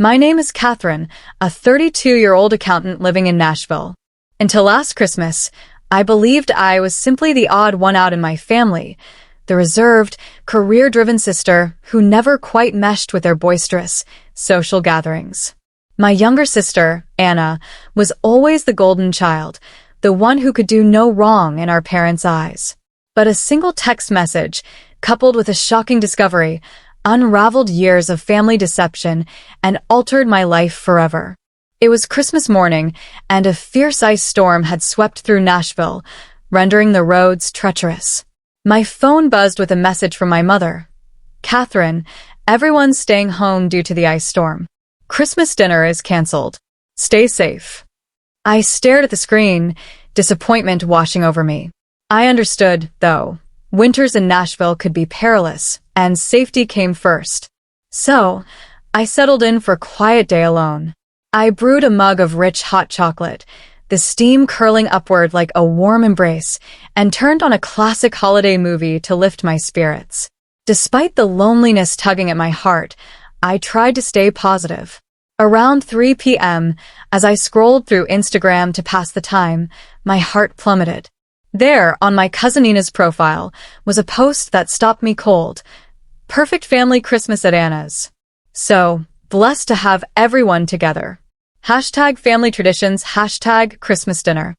My name is Catherine, a 32-year-old accountant living in Nashville. Until last Christmas, I believed I was simply the odd one out in my family, the reserved, career-driven sister who never quite meshed with their boisterous, social gatherings. My younger sister, Anna, was always the golden child, the one who could do no wrong in our parents' eyes. But a single text message, coupled with a shocking discovery, unraveled years of family deception and altered my life forever. It was Christmas morning, and a fierce ice storm had swept through Nashville, rendering the roads treacherous. My phone buzzed with a message from my mother. "Catherine, everyone's staying home due to the ice storm. Christmas dinner is canceled. Stay safe." I stared at the screen, disappointment washing over me. I understood, though. Winters in Nashville could be perilous, and safety came first. So, I settled in for a quiet day alone. I brewed a mug of rich hot chocolate, the steam curling upward like a warm embrace, and turned on a classic holiday movie to lift my spirits. Despite the loneliness tugging at my heart, I tried to stay positive. Around 3 p.m., as I scrolled through Instagram to pass the time, my heart plummeted. There, on my cousin Nina's profile, was a post that stopped me cold. "Perfect family Christmas at Anna's. So, blessed to have everyone together. Hashtag family traditions, hashtag Christmas dinner."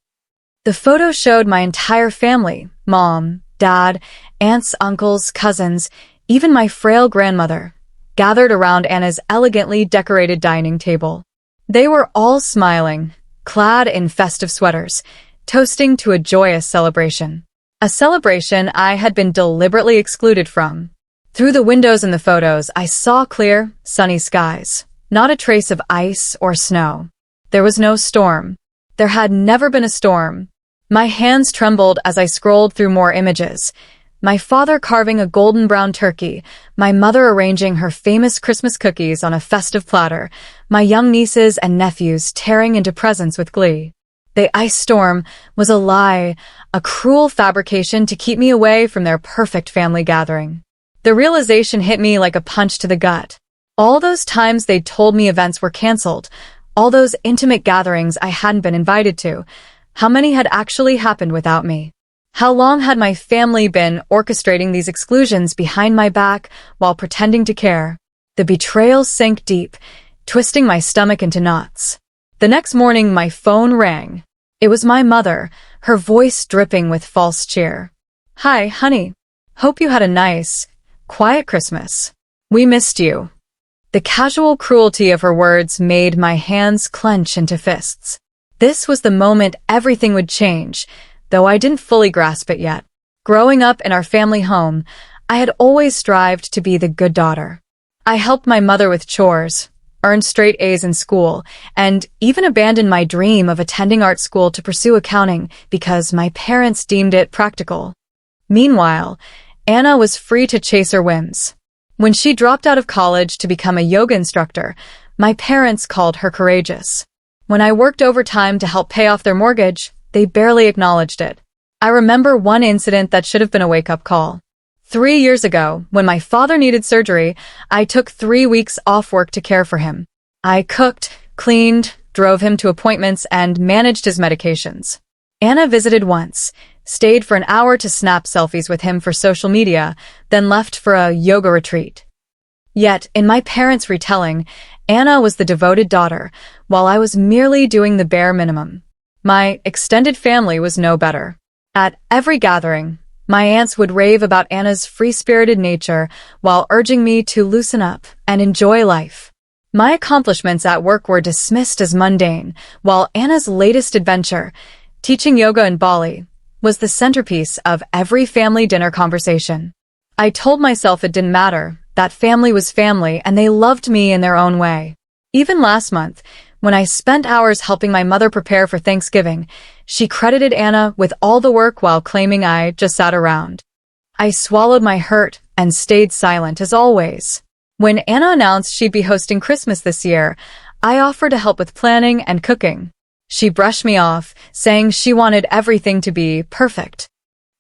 The photo showed my entire family, mom, dad, aunts, uncles, cousins, even my frail grandmother, gathered around Anna's elegantly decorated dining table. They were all smiling, clad in festive sweaters, toasting to a joyous celebration. A celebration I had been deliberately excluded from. Through the windows in the photos, I saw clear, sunny skies, not a trace of ice or snow. There was no storm. There had never been a storm. My hands trembled as I scrolled through more images. My father carving a golden brown turkey, my mother arranging her famous Christmas cookies on a festive platter, my young nieces and nephews tearing into presents with glee. The ice storm was a lie, a cruel fabrication to keep me away from their perfect family gathering. The realization hit me like a punch to the gut. All those times they'd told me events were canceled, all those intimate gatherings I hadn't been invited to, how many had actually happened without me? How long had my family been orchestrating these exclusions behind my back while pretending to care? The betrayal sank deep, twisting my stomach into knots. The next morning, my phone rang. It was my mother, her voice dripping with false cheer. "Hi, honey. Hope you had a nice, quiet Christmas. We missed you." The casual cruelty of her words made my hands clench into fists. This was the moment everything would change, though I didn't fully grasp it yet. Growing up in our family home, I had always strived to be the good daughter. I helped my mother with chores, earned straight A's in school, and even abandoned my dream of attending art school to pursue accounting because my parents deemed it practical. Meanwhile, Anna was free to chase her whims. When she dropped out of college to become a yoga instructor, my parents called her courageous. When I worked overtime to help pay off their mortgage, they barely acknowledged it. I remember one incident that should have been a wake-up call. 3 years ago, when my father needed surgery, I took 3 weeks off work to care for him. I cooked, cleaned, drove him to appointments, and managed his medications. Anna visited once, stayed for an hour to snap selfies with him for social media, then left for a yoga retreat. Yet, in my parents' retelling, Anna was the devoted daughter, while I was merely doing the bare minimum. My extended family was no better. At every gathering, my aunts would rave about Anna's free-spirited nature while urging me to loosen up and enjoy life. My accomplishments at work were dismissed as mundane, while Anna's latest adventure, teaching yoga in Bali, was the centerpiece of every family dinner conversation. I told myself it didn't matter, that family was family and they loved me in their own way. Even last month, when I spent hours helping my mother prepare for Thanksgiving, she credited Anna with all the work while claiming I just sat around. I swallowed my hurt and stayed silent as always. When Anna announced she'd be hosting Christmas this year, I offered to help with planning and cooking. She brushed me off, saying she wanted everything to be perfect.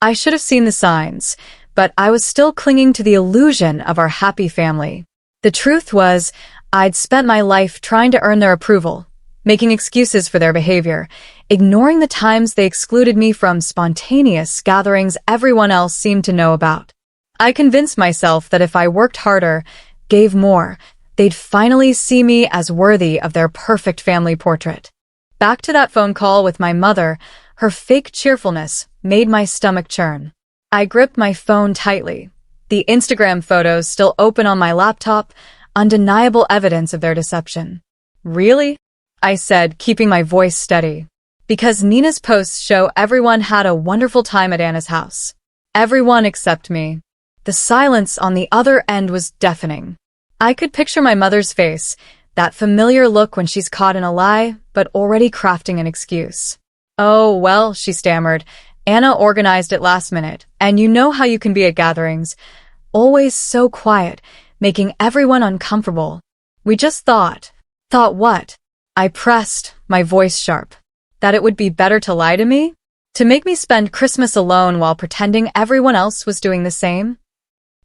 I should have seen the signs, but I was still clinging to the illusion of our happy family. The truth was, I'd spent my life trying to earn their approval, making excuses for their behavior, ignoring the times they excluded me from spontaneous gatherings everyone else seemed to know about. I convinced myself that if I worked harder, gave more, they'd finally see me as worthy of their perfect family portrait. Back to that phone call with my mother, her fake cheerfulness made my stomach churn. I gripped my phone tightly. The Instagram photos still open on my laptop, undeniable evidence of their deception. Really? I said, keeping my voice steady. Because Nina's posts show everyone had a wonderful time at Anna's house. Everyone except me. The silence on the other end was deafening. I could picture my mother's face, that familiar look when she's caught in a lie, but already crafting an excuse. "Oh, well," she stammered. "Anna organized it last minute, and you know how you can be at gatherings. Always so quiet, making everyone uncomfortable. We just thought." "Thought what?" I pressed, my voice sharp. "That it would be better to lie to me? To make me spend Christmas alone while pretending everyone else was doing the same?"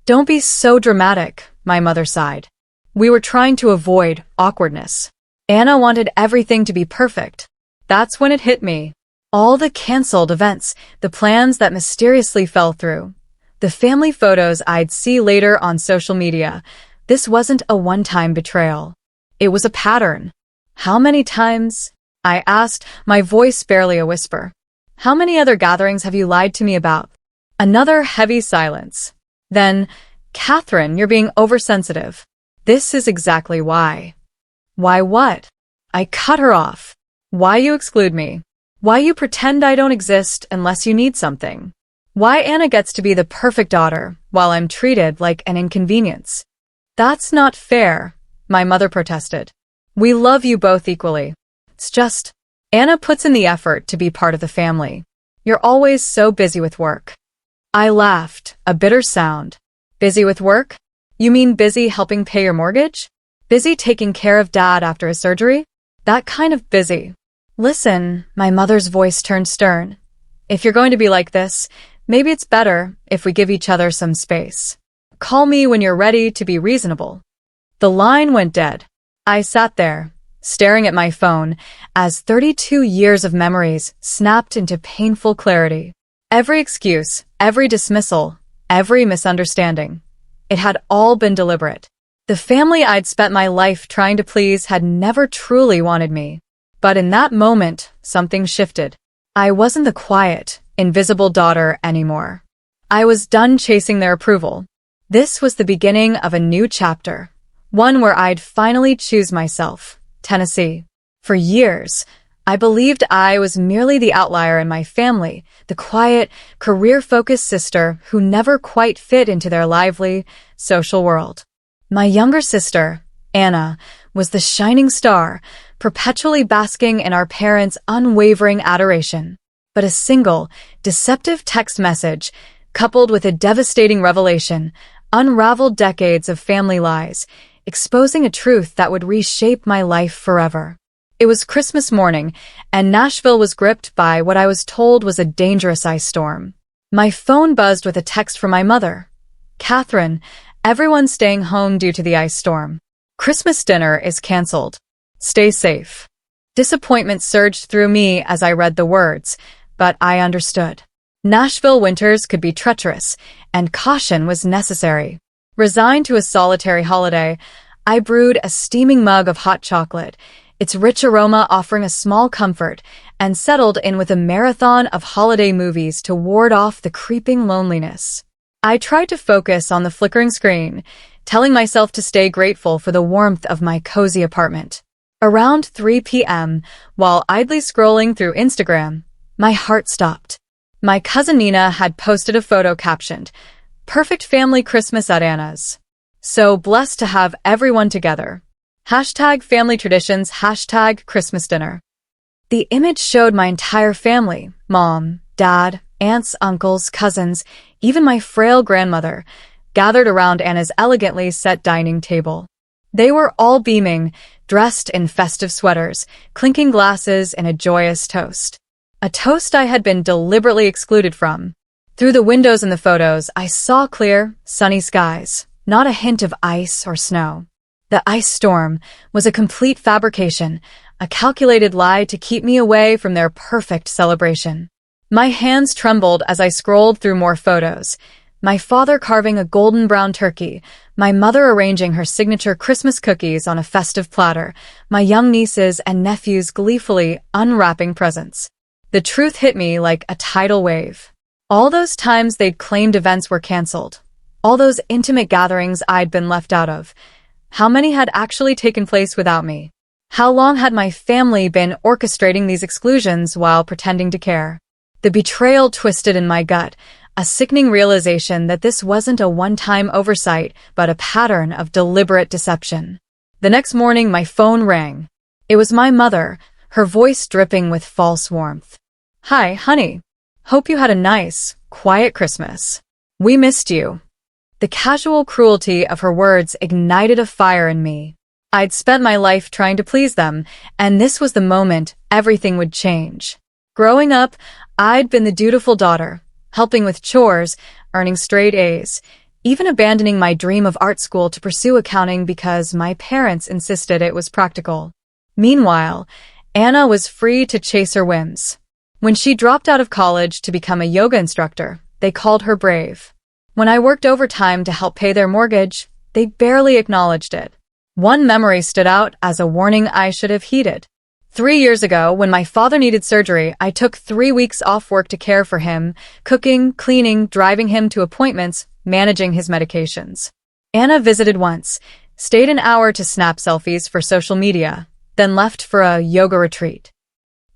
"Don't be so dramatic," my mother sighed. "We were trying to avoid awkwardness. Anna wanted everything to be perfect." That's when it hit me. All the canceled events, the plans that mysteriously fell through, the family photos I'd see later on social media. This wasn't a one-time betrayal. It was a pattern. "How many times?" I asked, my voice barely a whisper. "How many other gatherings have you lied to me about?" Another heavy silence. Then, "Catherine, you're being oversensitive. This is exactly why." "Why what?" I cut her off. "Why you exclude me? Why you pretend I don't exist unless you need something? Why Anna gets to be the perfect daughter while I'm treated like an inconvenience?" "That's not fair," my mother protested. "We love you both equally. It's just, Anna puts in the effort to be part of the family. You're always so busy with work." I laughed, a bitter sound. "Busy with work? You mean busy helping pay your mortgage? Busy taking care of Dad after his surgery? That kind of busy." "Listen," my mother's voice turned stern. "If you're going to be like this, maybe it's better if we give each other some space. Call me when you're ready to be reasonable." The line went dead. I sat there, staring at my phone, as 32 years of memories snapped into painful clarity. Every excuse, every dismissal, every misunderstanding. It had all been deliberate. The family I'd spent my life trying to please had never truly wanted me. But in that moment, something shifted. I wasn't the quiet, invisible daughter anymore. I was done chasing their approval. This was the beginning of a new chapter. One where I'd finally choose myself, Tennessee. For years, I believed I was merely the outlier in my family, the quiet, career-focused sister who never quite fit into their lively, social world. My younger sister, Anna, was the shining star, perpetually basking in our parents' unwavering adoration. But a single, deceptive text message, coupled with a devastating revelation, unraveled decades of family lies, exposing a truth that would reshape my life forever. It was Christmas morning, and Nashville was gripped by what I was told was a dangerous ice storm. My phone buzzed with a text from my mother. "Catherine, everyone's staying home due to the ice storm. Christmas dinner is canceled. Stay safe." Disappointment surged through me as I read the words, but I understood. Nashville winters could be treacherous, and caution was necessary. Resigned to a solitary holiday, I brewed a steaming mug of hot chocolate, its rich aroma offering a small comfort, and settled in with a marathon of holiday movies to ward off the creeping loneliness. I tried to focus on the flickering screen, telling myself to stay grateful for the warmth of my cozy apartment. Around 3 p.m., while idly scrolling through Instagram, my heart stopped. My cousin Nina had posted a photo captioned, "Perfect family Christmas at Anna's. So blessed to have everyone together. #family traditions, #Christmas dinner." The image showed my entire family, mom, dad, aunts, uncles, cousins, even my frail grandmother, gathered around Anna's elegantly set dining table. They were all beaming, dressed in festive sweaters, clinking glasses in a joyous toast. A toast I had been deliberately excluded from. Through the windows in the photos, I saw clear, sunny skies, not a hint of ice or snow. The ice storm was a complete fabrication, a calculated lie to keep me away from their perfect celebration. My hands trembled as I scrolled through more photos. My father carving a golden brown turkey, my mother arranging her signature Christmas cookies on a festive platter, my young nieces and nephews gleefully unwrapping presents. The truth hit me like a tidal wave. All those times they'd claimed events were canceled. All those intimate gatherings I'd been left out of. How many had actually taken place without me? How long had my family been orchestrating these exclusions while pretending to care? The betrayal twisted in my gut, a sickening realization that this wasn't a one-time oversight, but a pattern of deliberate deception. The next morning, my phone rang. It was my mother, her voice dripping with false warmth. "Hi, honey. Hope you had a nice, quiet Christmas. We missed you." The casual cruelty of her words ignited a fire in me. I'd spent my life trying to please them, and this was the moment everything would change. Growing up, I'd been the dutiful daughter, helping with chores, earning straight A's, even abandoning my dream of art school to pursue accounting because my parents insisted it was practical. Meanwhile, Anna was free to chase her whims. When she dropped out of college to become a yoga instructor, they called her brave. When I worked overtime to help pay their mortgage, they barely acknowledged it. One memory stood out as a warning I should have heeded. 3 years ago, when my father needed surgery, I took 3 weeks off work to care for him, cooking, cleaning, driving him to appointments, managing his medications. Anna visited once, stayed an hour to snap selfies for social media, then left for a yoga retreat.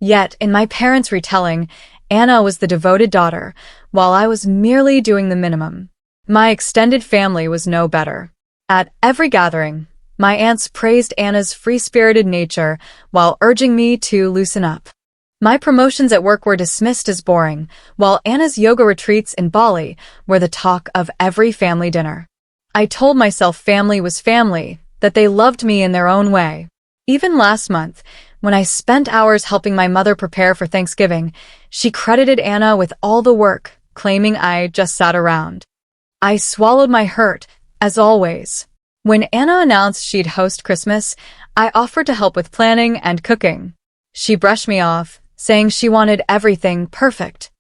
Yet, in my parents' retelling, Anna was the devoted daughter, while I was merely doing the minimum. My extended family was no better. At every gathering, my aunts praised Anna's free-spirited nature while urging me to loosen up. My promotions at work were dismissed as boring, while Anna's yoga retreats in Bali were the talk of every family dinner. I told myself family was family, that they loved me in their own way. Even last month, when I spent hours helping my mother prepare for Thanksgiving, she credited Anna with all the work, claiming I just sat around. I swallowed my hurt, as always. When Anna announced she'd host Christmas, I offered to help with planning and cooking. She brushed me off, saying she wanted everything perfect.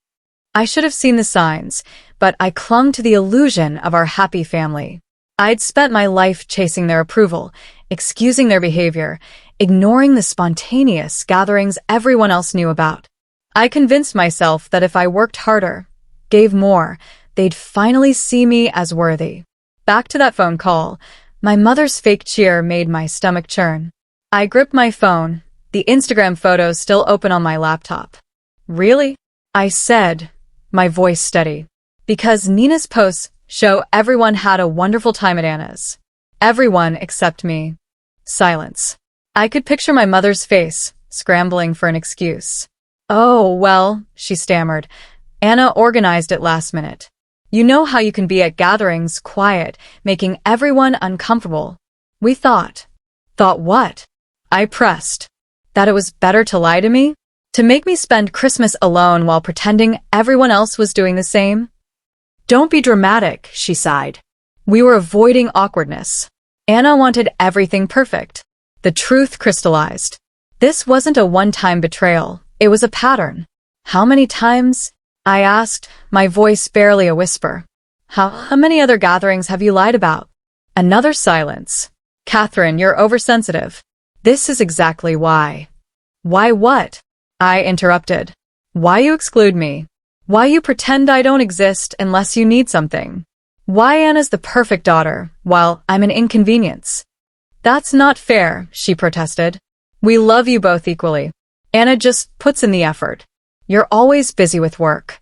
I should have seen the signs, but I clung to the illusion of our happy family. I'd spent my life chasing their approval, excusing their behavior, ignoring the spontaneous gatherings everyone else knew about. I convinced myself that if I worked harder, gave more, they'd finally see me as worthy. Back to that phone call. My mother's fake cheer made my stomach churn. I gripped my phone, the Instagram photos still open on my laptop. "Really?" I said, my voice steady. "Because Nina's posts show everyone had a wonderful time at Anna's. Everyone except me." Silence. I could picture my mother's face, scrambling for an excuse. "Oh, well," she stammered. "Anna organized it last minute. You know how you can be at gatherings, quiet, making everyone uncomfortable. We thought." "Thought what?" I pressed. "That it was better to lie to me? To make me spend Christmas alone while pretending everyone else was doing the same?" "Don't be dramatic," she sighed. We were avoiding awkwardness. Anna wanted everything perfect. The truth crystallized. This wasn't a one-time betrayal. It was a pattern. "How many times?" I asked, my voice barely a whisper. How many other gatherings have you lied about?" Another silence. "Catherine, you're oversensitive. This is exactly why." "Why what?" I interrupted. "Why you exclude me? Why you pretend I don't exist unless you need something? Why Anna's the perfect daughter, while I'm an inconvenience?" "That's not fair," she protested. "We love you both equally. Anna just puts in the effort. You're always busy with work."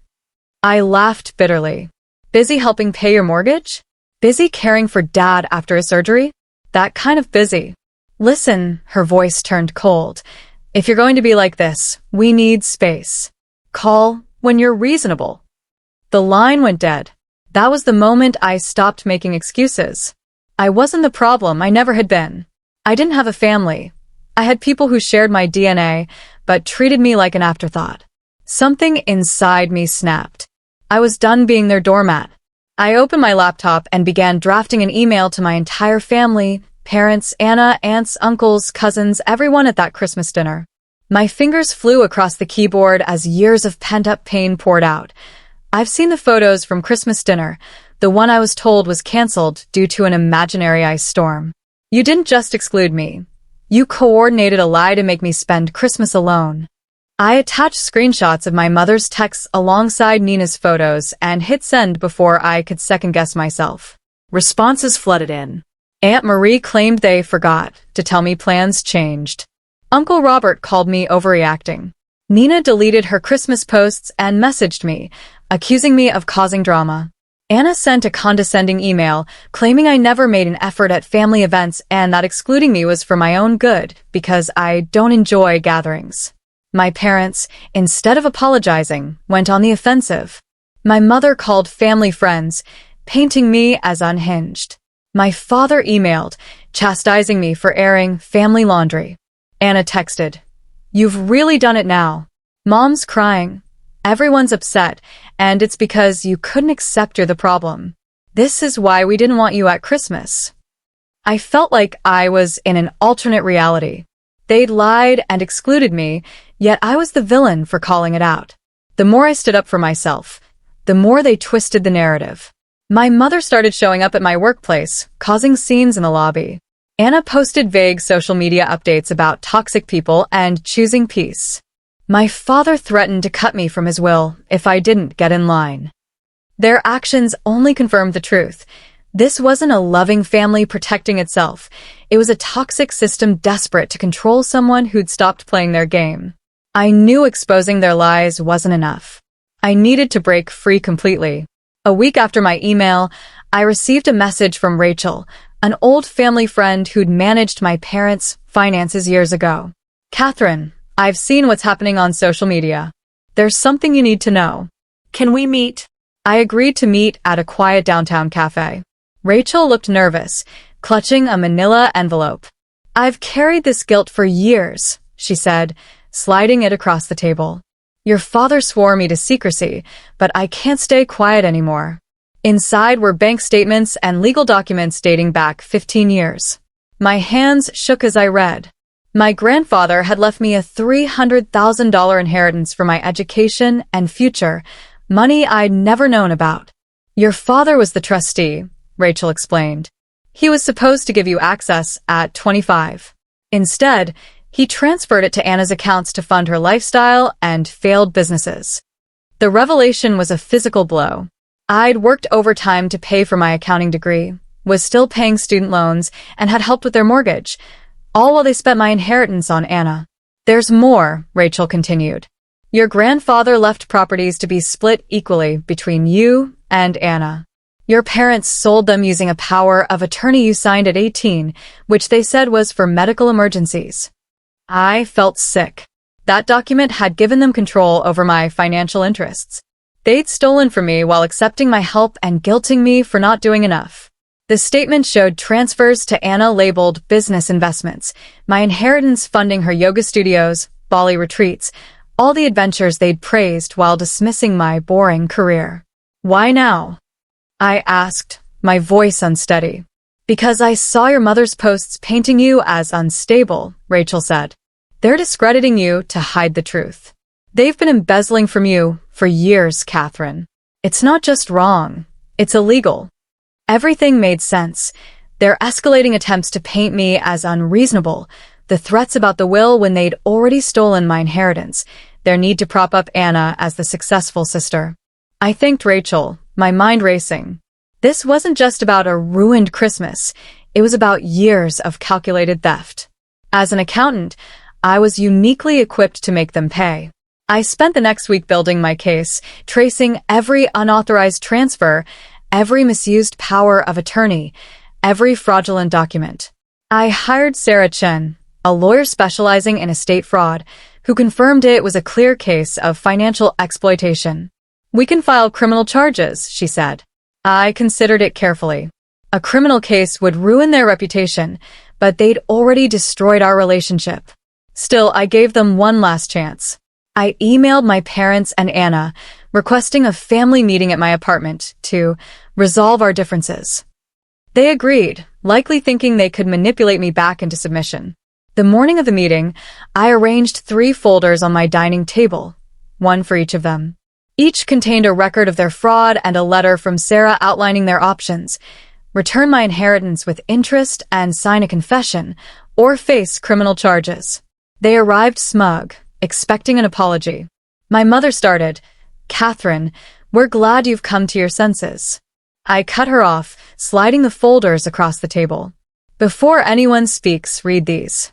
I laughed bitterly. "Busy helping pay your mortgage? Busy caring for Dad after his surgery? That kind of busy." "Listen," her voice turned cold. "If you're going to be like this, we need space. Call when you're reasonable." The line went dead. That was the moment I stopped making excuses. I wasn't the problem, I never had been. I didn't have a family. I had people who shared my DNA, but treated me like an afterthought. Something inside me snapped. I was done being their doormat. I opened my laptop and began drafting an email to my entire family, Parents, Anna, aunts, uncles, cousins, everyone at that Christmas dinner. My fingers flew across the keyboard as years of pent-up pain poured out. I've seen the photos from Christmas dinner, the one I was told was canceled due to an imaginary ice storm. You didn't just exclude me. You coordinated a lie to make me spend Christmas alone. I attached screenshots of my mother's texts alongside Nina's photos and hit send before I could second-guess myself. Responses flooded in. Aunt Marie claimed they forgot to tell me plans changed. Uncle Robert called me overreacting. Nina deleted her Christmas posts and messaged me, accusing me of causing drama. Anna sent a condescending email claiming I never made an effort at family events and that excluding me was for my own good because I don't enjoy gatherings. My parents, instead of apologizing, went on the offensive. My mother called family friends, painting me as unhinged. My father emailed, chastising me for airing family laundry. Anna texted, "You've really done it now." Mom's crying. Everyone's upset, and it's because you couldn't accept you're the problem. This is why we didn't want you at Christmas. I felt like I was in an alternate reality. They'd lied and excluded me, yet I was the villain for calling it out. The more I stood up for myself, the more they twisted the narrative. My mother started showing up at my workplace, causing scenes in the lobby. Anna posted vague social media updates about toxic people and choosing peace. My father threatened to cut me from his will if I didn't get in line. Their actions only confirmed the truth. This wasn't a loving family protecting itself. It was a toxic system desperate to control someone who'd stopped playing their game. I knew exposing their lies wasn't enough. I needed to break free completely. A week after my email, I received a message from Rachel, an old family friend who'd managed my parents' finances years ago. "Catherine, I've seen what's happening on social media. There's something you need to know. Can we meet?" I agreed to meet at a quiet downtown cafe. Rachel looked nervous, clutching a manila envelope. "I've carried this guilt for years," she said, sliding it across the table. "Your father swore me to secrecy, but I can't stay quiet anymore." Inside were bank statements and legal documents dating back 15 years. My hands shook as I read. My grandfather had left me a $300,000 inheritance for my education and future, money I'd never known about. "Your father was the trustee," Rachel explained. "He was supposed to give you access at 25. Instead, he transferred it to Anna's accounts to fund her lifestyle and failed businesses." The revelation was a physical blow. I'd worked overtime to pay for my accounting degree, was still paying student loans, and had helped with their mortgage, all while they spent my inheritance on Anna. "There's more," Rachel continued. "Your grandfather left properties to be split equally between you and Anna. Your parents sold them using a power of attorney you signed at 18, which they said was for medical emergencies." I felt sick. That document had given them control over my financial interests. They'd stolen from me while accepting my help and guilting me for not doing enough. The statement showed transfers to Anna labeled business investments, my inheritance funding her yoga studios, Bali retreats, all the adventures they'd praised while dismissing my boring career. "Why now?" I asked, my voice unsteady. "Because I saw your mother's posts painting you as unstable," Rachel said. "They're discrediting you to hide the truth. They've been embezzling from you for years, Catherine. It's not just wrong, it's illegal." Everything made sense. Their escalating attempts to paint me as unreasonable, the threats about the will when they'd already stolen my inheritance, their need to prop up Anna as the successful sister. I thanked Rachel, my mind racing. This wasn't just about a ruined Christmas, it was about years of calculated theft. As an accountant, I was uniquely equipped to make them pay. I spent the next week building my case, tracing every unauthorized transfer, every misused power of attorney, every fraudulent document. I hired Sarah Chen, a lawyer specializing in estate fraud, who confirmed it was a clear case of financial exploitation. "We can file criminal charges," she said. I considered it carefully. A criminal case would ruin their reputation, but they'd already destroyed our relationship. Still, I gave them one last chance. I emailed my parents and Anna, requesting a family meeting at my apartment to resolve our differences. They agreed, likely thinking they could manipulate me back into submission. The morning of the meeting, I arranged 3 folders on my dining table, one for each of them. Each contained a record of their fraud and a letter from Sarah outlining their options: return my inheritance with interest and sign a confession, or face criminal charges. They arrived smug, expecting an apology. My mother started, "Catherine, we're glad you've come to your senses." I cut her off, sliding the folders across the table. "Before anyone speaks, read these."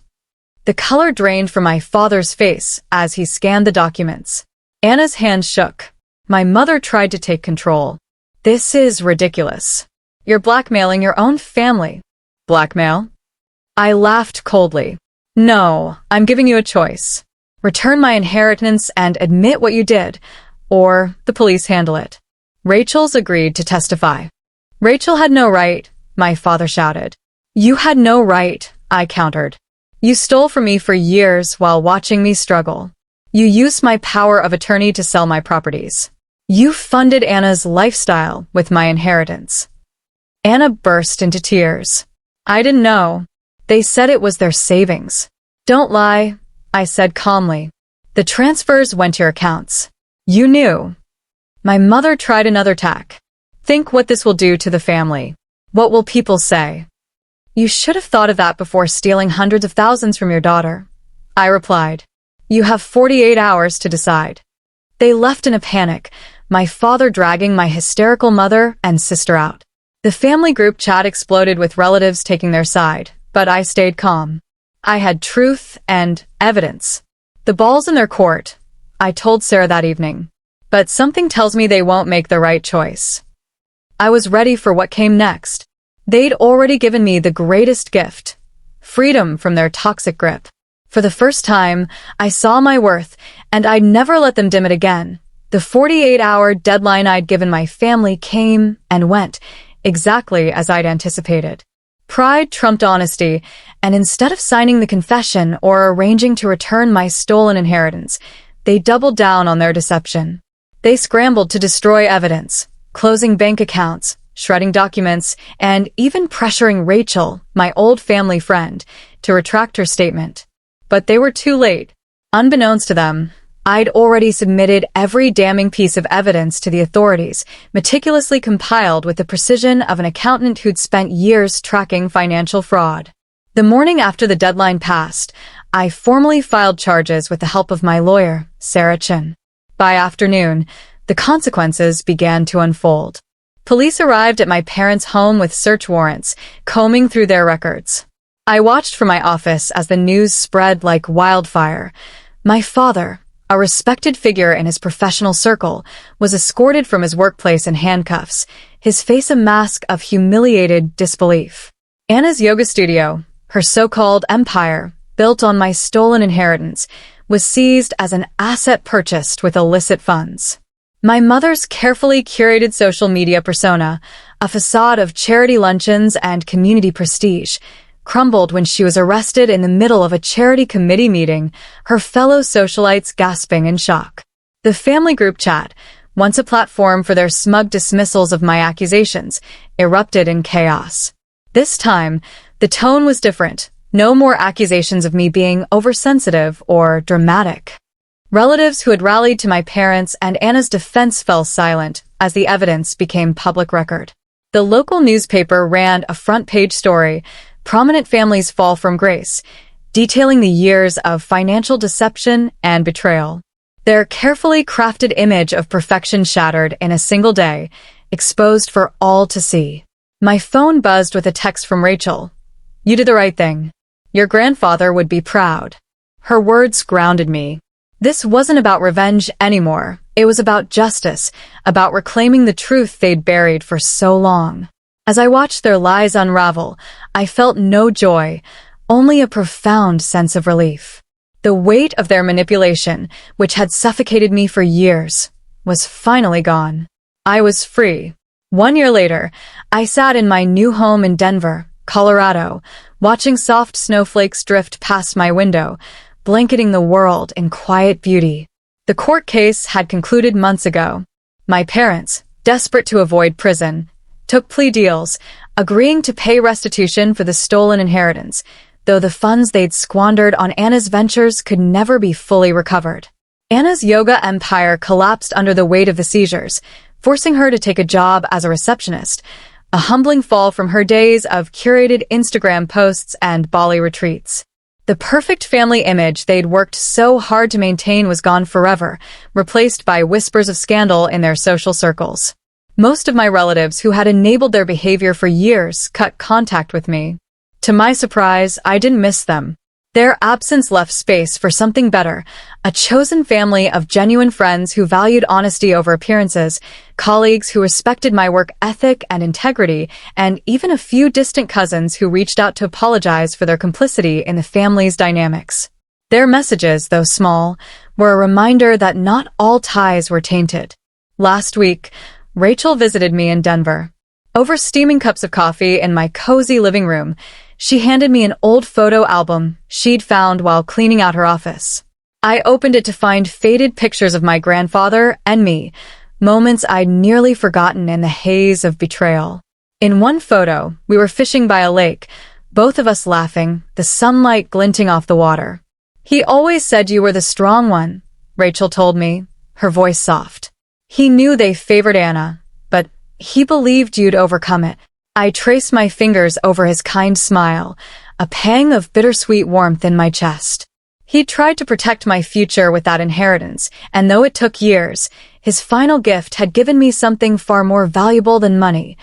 The color drained from my father's face as he scanned the documents. Anna's hand shook. My mother tried to take control. "This is ridiculous. You're blackmailing your own family." "Blackmail?" I laughed coldly. "No, I'm giving you a choice. Return my inheritance and admit what you did, or the police handle it." Rachel's agreed to testify. "Rachel had no right," my father shouted. "You had no right," I countered. "You stole from me for years while watching me struggle. You used my power of attorney to sell my properties. You funded Anna's lifestyle with my inheritance." Anna burst into tears. "I didn't know. They said it was their savings." "Don't lie," I said calmly. "The transfers went to your accounts. You knew." My mother tried another tack. "Think what this will do to the family. What will people say?" "You should have thought of that before stealing hundreds of thousands from your daughter," I replied. "You have 48 hours to decide." They left in a panic, my father dragging my hysterical mother and sister out. The family group chat exploded with relatives taking their side, but I stayed calm. I had truth and evidence. "The ball's in their court," I told Sarah that evening. "But something tells me they won't make the right choice." I was ready for what came next. They'd already given me the greatest gift: freedom from their toxic grip. For the first time, I saw my worth, and I'd never let them dim it again. The 48-hour deadline I'd given my family came and went, exactly as I'd anticipated. Pride trumped honesty, and instead of signing the confession or arranging to return my stolen inheritance, they doubled down on their deception. They scrambled to destroy evidence, closing bank accounts, shredding documents, and even pressuring Rachel, my old family friend, to retract her statement. But they were too late. Unbeknownst to them, I'd already submitted every damning piece of evidence to the authorities, meticulously compiled with the precision of an accountant who'd spent years tracking financial fraud. The morning after the deadline passed, I formally filed charges with the help of my lawyer, Sarah Chin. By afternoon, the consequences began to unfold. Police arrived at my parents' home with search warrants, combing through their records. I watched from my office as the news spread like wildfire. My father, a respected figure in his professional circle, was escorted from his workplace in handcuffs, his face a mask of humiliated disbelief. Anna's yoga studio, her so-called empire, built on my stolen inheritance, was seized as an asset purchased with illicit funds. My mother's carefully curated social media persona, a facade of charity luncheons and community prestige, crumbled when she was arrested in the middle of a charity committee meeting, her fellow socialites gasping in shock. The family group chat, once a platform for their smug dismissals of my accusations, erupted in chaos. This time, the tone was different. No more accusations of me being oversensitive or dramatic. Relatives who had rallied to my parents and Anna's defense fell silent as the evidence became public record. The local newspaper ran a front-page story, "Prominent Families Fall from Grace," detailing the years of financial deception and betrayal. Their carefully crafted image of perfection shattered in a single day, exposed for all to see. My phone buzzed with a text from Rachel. "You did the right thing. Your grandfather would be proud." Her words grounded me. This wasn't about revenge anymore. It was about justice, about reclaiming the truth they'd buried for so long. As I watched their lies unravel, I felt no joy, only a profound sense of relief. The weight of their manipulation, which had suffocated me for years, was finally gone. I was free. 1 year later, I sat in my new home in Denver, Colorado, watching soft snowflakes drift past my window, blanketing the world in quiet beauty. The court case had concluded months ago. My parents, desperate to avoid prison, took plea deals, agreeing to pay restitution for the stolen inheritance, though the funds they'd squandered on Anna's ventures could never be fully recovered. Anna's yoga empire collapsed under the weight of the seizures, forcing her to take a job as a receptionist, a humbling fall from her days of curated Instagram posts and Bali retreats. The perfect family image they'd worked so hard to maintain was gone forever, replaced by whispers of scandal in their social circles. Most of my relatives who had enabled their behavior for years cut contact with me. To my surprise, I didn't miss them. Their absence left space for something better, a chosen family of genuine friends who valued honesty over appearances, colleagues who respected my work ethic and integrity, and even a few distant cousins who reached out to apologize for their complicity in the family's dynamics. Their messages, though small, were a reminder that not all ties were tainted. Last week, Rachel visited me in Denver. Over steaming cups of coffee in my cozy living room, she handed me an old photo album she'd found while cleaning out her office. I opened it to find faded pictures of my grandfather and me, moments I'd nearly forgotten in the haze of betrayal. In one photo, we were fishing by a lake, both of us laughing, the sunlight glinting off the water. "He always said you were the strong one," Rachel told me, her voice soft. "He knew they favored Anna, but he believed you'd overcome it." I traced my fingers over his kind smile, a pang of bittersweet warmth in my chest. He'd tried to protect my future with that inheritance, and though it took years, his final gift had given me something far more valuable than money,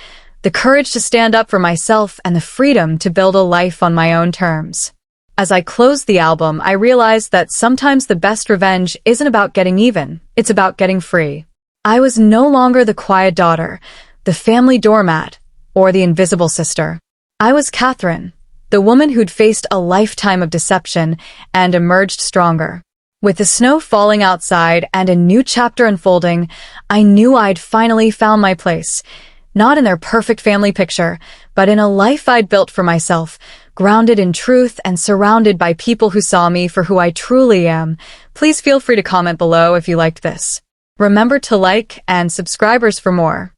the courage to stand up for myself and the freedom to build a life on my own terms. As I closed the album, I realized that sometimes the best revenge isn't about getting even, it's about getting free. I was no longer the quiet daughter, the family doormat, or the invisible sister. I was Catherine, the woman who'd faced a lifetime of deception and emerged stronger. With the snow falling outside and a new chapter unfolding, I knew I'd finally found my place, not in their perfect family picture, but in a life I'd built for myself, grounded in truth and surrounded by people who saw me for who I truly am. Please feel free to comment below if you liked this. Remember to like and subscribers for more.